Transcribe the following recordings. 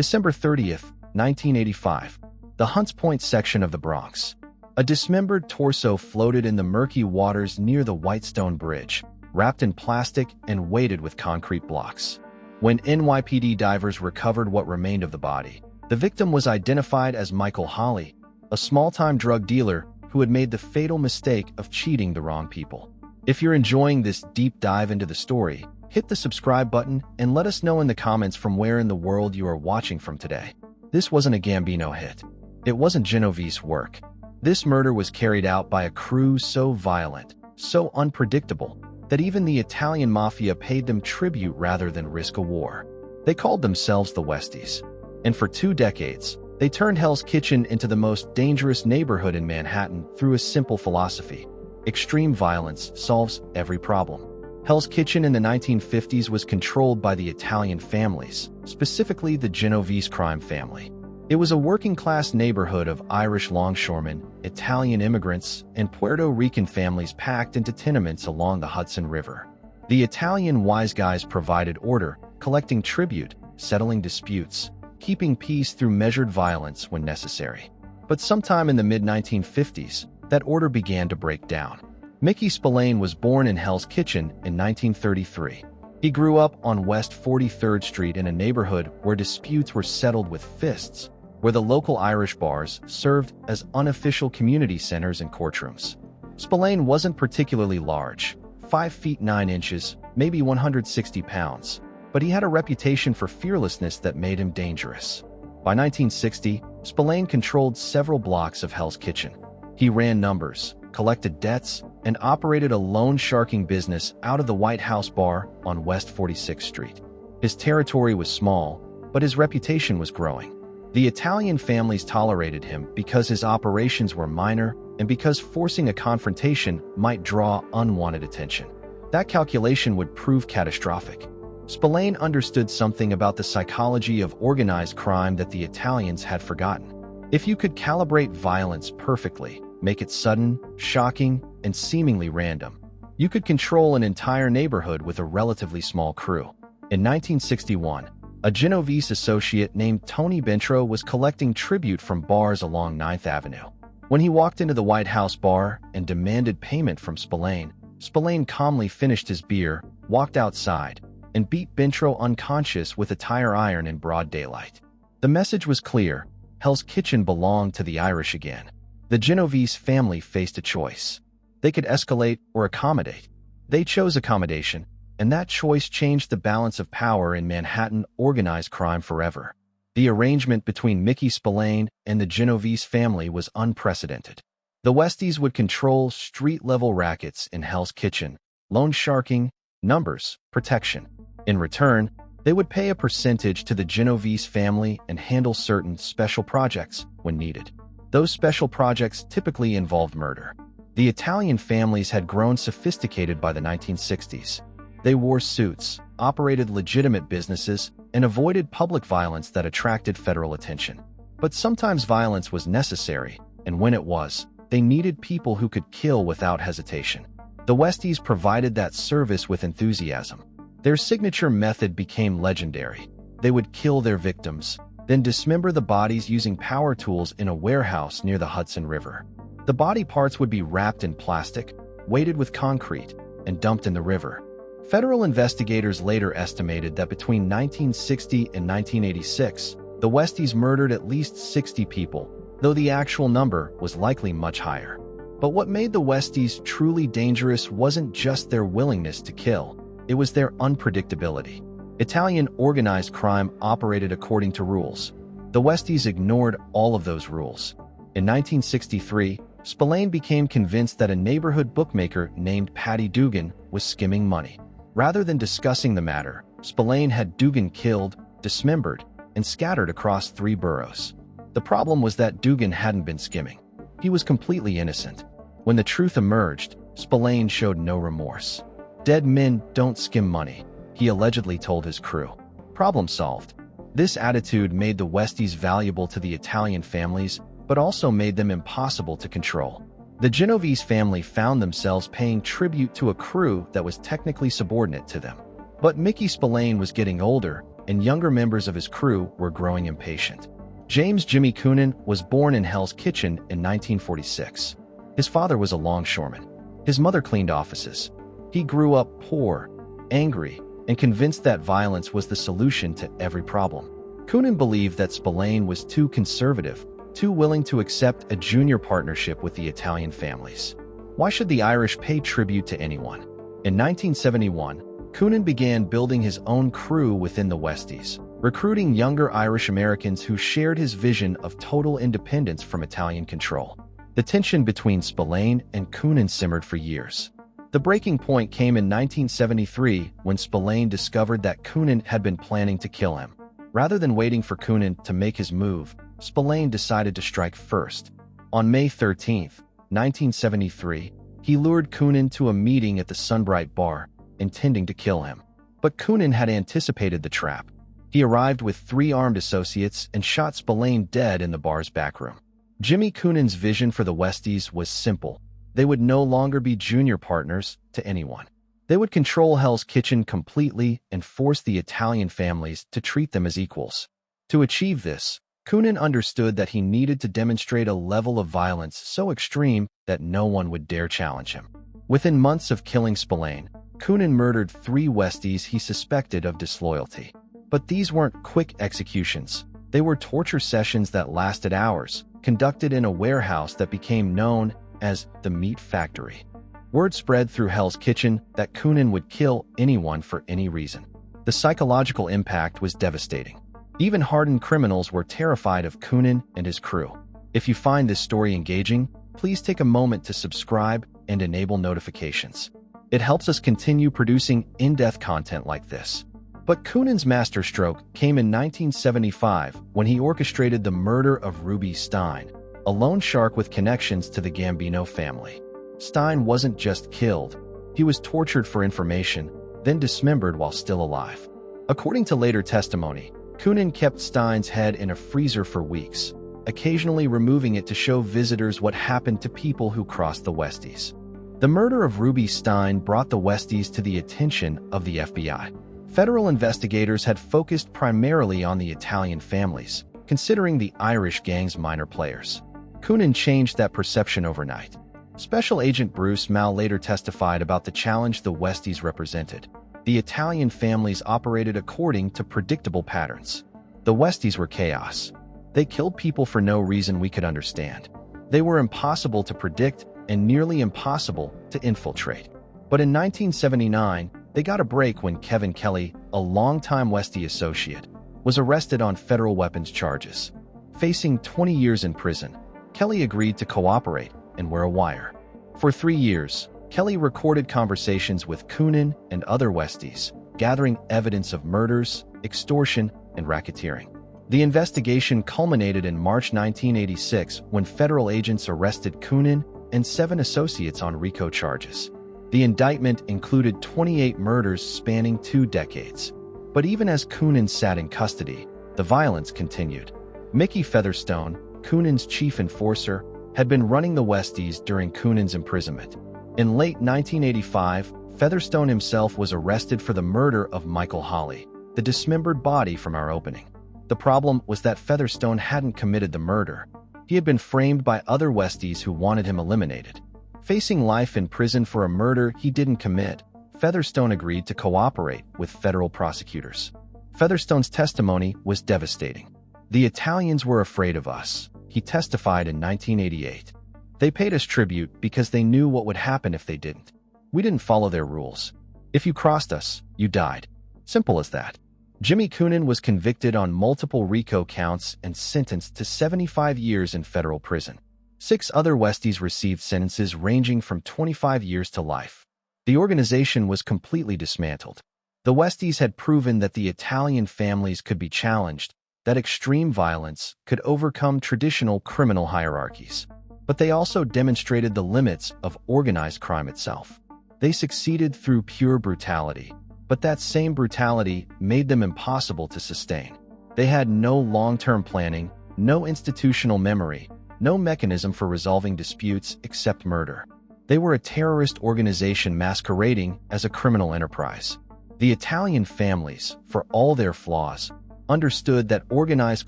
December 30th, 1985. The Hunts Point section of the Bronx. A dismembered torso floated in the murky waters near the Whitestone Bridge, wrapped in plastic and weighted with concrete blocks. When NYPD divers recovered what remained of the body, the victim was identified as Michael Hawley, a small-time drug dealer who had made the fatal mistake of cheating the wrong people. If you're enjoying this deep dive into the story, hit the subscribe button and let us know in the comments from where in the world you are watching from today. This wasn't a Gambino hit. It wasn't Genovese work. This murder was carried out by a crew so violent, so unpredictable, that even the Italian Mafia paid them tribute rather than risk a war. They called themselves the Westies. And for 2 decades, they turned Hell's Kitchen into the most dangerous neighborhood in Manhattan through a simple philosophy: extreme violence solves every problem. Hell's Kitchen in the 1950s was controlled by the Italian families, specifically the Genovese crime family. It was a working-class neighborhood of Irish longshoremen, Italian immigrants, and Puerto Rican families packed into tenements along the Hudson River. The Italian wise guys provided order, collecting tribute, settling disputes, keeping peace through measured violence when necessary. But sometime in the mid-1950s, that order began to break down. Mickey Spillane was born in Hell's Kitchen in 1933. He grew up on West 43rd Street in a neighborhood where disputes were settled with fists, where the local Irish bars served as unofficial community centers and courtrooms. Spillane wasn't particularly large, 5 feet 9 inches, maybe 160 pounds, but he had a reputation for fearlessness that made him dangerous. By 1960, Spillane controlled several blocks of Hell's Kitchen. He ran numbers, collected debts, and operated a loan-sharking business out of the White House Bar on West 46th Street. His territory was small, but his reputation was growing. The Italian families tolerated him because his operations were minor and because forcing a confrontation might draw unwanted attention. That calculation would prove catastrophic. Spillane understood something about the psychology of organized crime that the Italians had forgotten. If you could calibrate violence perfectly, make it sudden, shocking, and seemingly random, you could control an entire neighborhood with a relatively small crew. In 1961, a Genovese associate named Tony Bentro was collecting tribute from bars along 9th Avenue. When he walked into the White House Bar and demanded payment from Spillane, Spillane calmly finished his beer, walked outside, and beat Bentro unconscious with a tire iron in broad daylight. The message was clear: Hell's Kitchen belonged to the Irish again. The Genovese family faced a choice. They could escalate or accommodate. They chose accommodation, and that choice changed the balance of power in Manhattan organized crime forever. The arrangement between Mickey Spillane and the Genovese family was unprecedented. The Westies would control street-level rackets in Hell's Kitchen, loan sharking, numbers, protection. In return, they would pay a percentage to the Genovese family and handle certain special projects when needed. Those special projects typically involved murder. The Italian families had grown sophisticated by the 1960s. They wore suits, operated legitimate businesses, and avoided public violence that attracted federal attention. But sometimes violence was necessary, and when it was, they needed people who could kill without hesitation. The Westies provided that service with enthusiasm. Their signature method became legendary. They would kill their victims, then dismember the bodies using power tools in a warehouse near the Hudson River. The body parts would be wrapped in plastic, weighted with concrete, and dumped in the river. Federal investigators later estimated that between 1960 and 1986, the Westies murdered at least 60 people, though the actual number was likely much higher. But what made the Westies truly dangerous wasn't just their willingness to kill, it was their unpredictability. Italian organized crime operated according to rules. The Westies ignored all of those rules. In 1963, Spillane became convinced that a neighborhood bookmaker named Patty Dugan was skimming money. Rather than discussing the matter, Spillane had Dugan killed, dismembered, and scattered across 3 boroughs. The problem was that Dugan hadn't been skimming. He was completely innocent. When the truth emerged, Spillane showed no remorse. "Dead men don't skim money," he allegedly told his crew. Problem solved. This attitude made the Westies valuable to the Italian families, but also made them impossible to control. The Genovese family found themselves paying tribute to a crew that was technically subordinate to them. But Mickey Spillane was getting older, and younger members of his crew were growing impatient. James Jimmy Coonan was born in Hell's Kitchen in 1946. His father was a longshoreman. His mother cleaned offices. He grew up poor, angry, and convinced that violence was the solution to every problem. Coonan believed that Spillane was too conservative, too willing to accept a junior partnership with the Italian families. Why should the Irish pay tribute to anyone? In 1971, Coonan began building his own crew within the Westies, recruiting younger Irish Americans who shared his vision of total independence from Italian control. The tension between Spillane and Coonan simmered for years. The breaking point came in 1973 when Spillane discovered that Coonan had been planning to kill him. Rather than waiting for Coonan to make his move, Spillane decided to strike first. On May 13, 1973, he lured Coonan to a meeting at the Sunbright Bar, intending to kill him. But Coonan had anticipated the trap. He arrived with 3 armed associates and shot Spillane dead in the bar's backroom. Jimmy Coonan's vision for the Westies was simple. They would no longer be junior partners to anyone. They would control Hell's Kitchen completely and force the Italian families to treat them as equals. To achieve this, Coonan understood that he needed to demonstrate a level of violence so extreme that no one would dare challenge him. Within months of killing Spillane, Coonan murdered 3 Westies he suspected of disloyalty. But these weren't quick executions. They were torture sessions that lasted hours, conducted in a warehouse that became known as the Meat Factory. Word spread through Hell's Kitchen that Coonan would kill anyone for any reason. The psychological impact was devastating. Even hardened criminals were terrified of Coonan and his crew. If you find this story engaging, please take a moment to subscribe and enable notifications. It helps us continue producing in-depth content like this. But Coonan's masterstroke came in 1975 when he orchestrated the murder of Ruby Stein, a loan shark with connections to the Gambino family. Stein wasn't just killed, he was tortured for information, then dismembered while still alive. According to later testimony, Coonan kept Stein's head in a freezer for weeks, occasionally removing it to show visitors what happened to people who crossed the Westies. The murder of Ruby Stein brought the Westies to the attention of the FBI. Federal investigators had focused primarily on the Italian families, considering the Irish gang's minor players. Coonan changed that perception overnight. Special Agent Bruce Mal later testified about the challenge the Westies represented. The Italian families operated according to predictable patterns. The Westies were chaos. They killed people for no reason we could understand. They were impossible to predict and nearly impossible to infiltrate. But in 1979, they got a break when Kevin Kelly, a longtime Westie associate, was arrested on federal weapons charges. Facing 20 years in prison, Kelly agreed to cooperate and wear a wire. For 3 years, Kelly recorded conversations with Coonan and other Westies, gathering evidence of murders, extortion, and racketeering. The investigation culminated in March 1986 when federal agents arrested Coonan and 7 associates on RICO charges. The indictment included 28 murders spanning 2 decades. But even as Coonan sat in custody, the violence continued. Mickey Featherstone, Coonan's chief enforcer, had been running the Westies during Coonan's imprisonment. In late 1985, Featherstone himself was arrested for the murder of Michael Hawley, the dismembered body from our opening. The problem was that Featherstone hadn't committed the murder. He had been framed by other Westies who wanted him eliminated. Facing life in prison for a murder he didn't commit, Featherstone agreed to cooperate with federal prosecutors. Featherstone's testimony was devastating. "The Italians were afraid of us," he testified in 1988. "They paid us tribute because they knew what would happen if they didn't. We didn't follow their rules. If you crossed us, you died. Simple as that." Jimmy Coonan was convicted on multiple RICO counts and sentenced to 75 years in federal prison. 6 other Westies received sentences ranging from 25 years to life. The organization was completely dismantled. The Westies had proven that the Italian families could be challenged, that extreme violence could overcome traditional criminal hierarchies. But they also demonstrated the limits of organized crime itself. They succeeded through pure brutality, but that same brutality made them impossible to sustain. They had no long-term planning, no institutional memory, no mechanism for resolving disputes except murder. They were a terrorist organization masquerading as a criminal enterprise. The Italian families, for all their flaws, understood that organized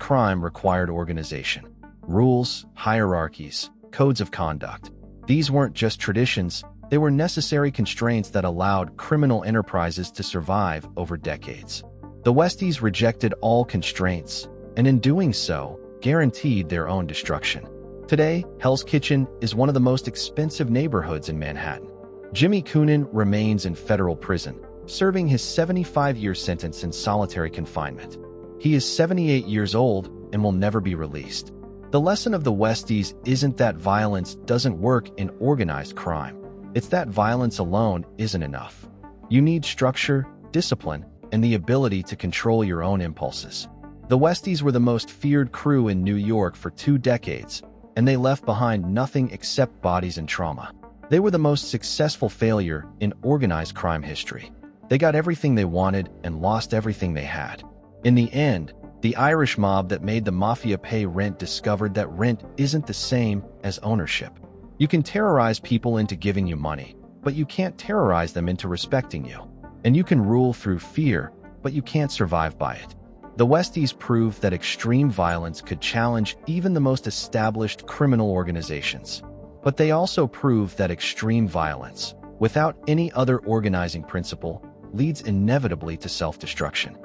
crime required organization. Rules, hierarchies, codes of conduct. These weren't just traditions, they were necessary constraints that allowed criminal enterprises to survive over decades. The Westies rejected all constraints, and in doing so, guaranteed their own destruction. Today, Hell's Kitchen is one of the most expensive neighborhoods in Manhattan. Jimmy Coonan remains in federal prison, serving his 75-year sentence in solitary confinement. He is 78 years old and will never be released. The lesson of the Westies isn't that violence doesn't work in organized crime. It's that violence alone isn't enough. You need structure, discipline, and the ability to control your own impulses. The Westies were the most feared crew in New York for 2 decades, and they left behind nothing except bodies and trauma. They were the most successful failure in organized crime history. They got everything they wanted and lost everything they had. In the end, the Irish mob that made the Mafia pay rent discovered that rent isn't the same as ownership. You can terrorize people into giving you money, but you can't terrorize them into respecting you. And you can rule through fear, but you can't survive by it. The Westies proved that extreme violence could challenge even the most established criminal organizations. But they also proved that extreme violence, without any other organizing principle, leads inevitably to self-destruction.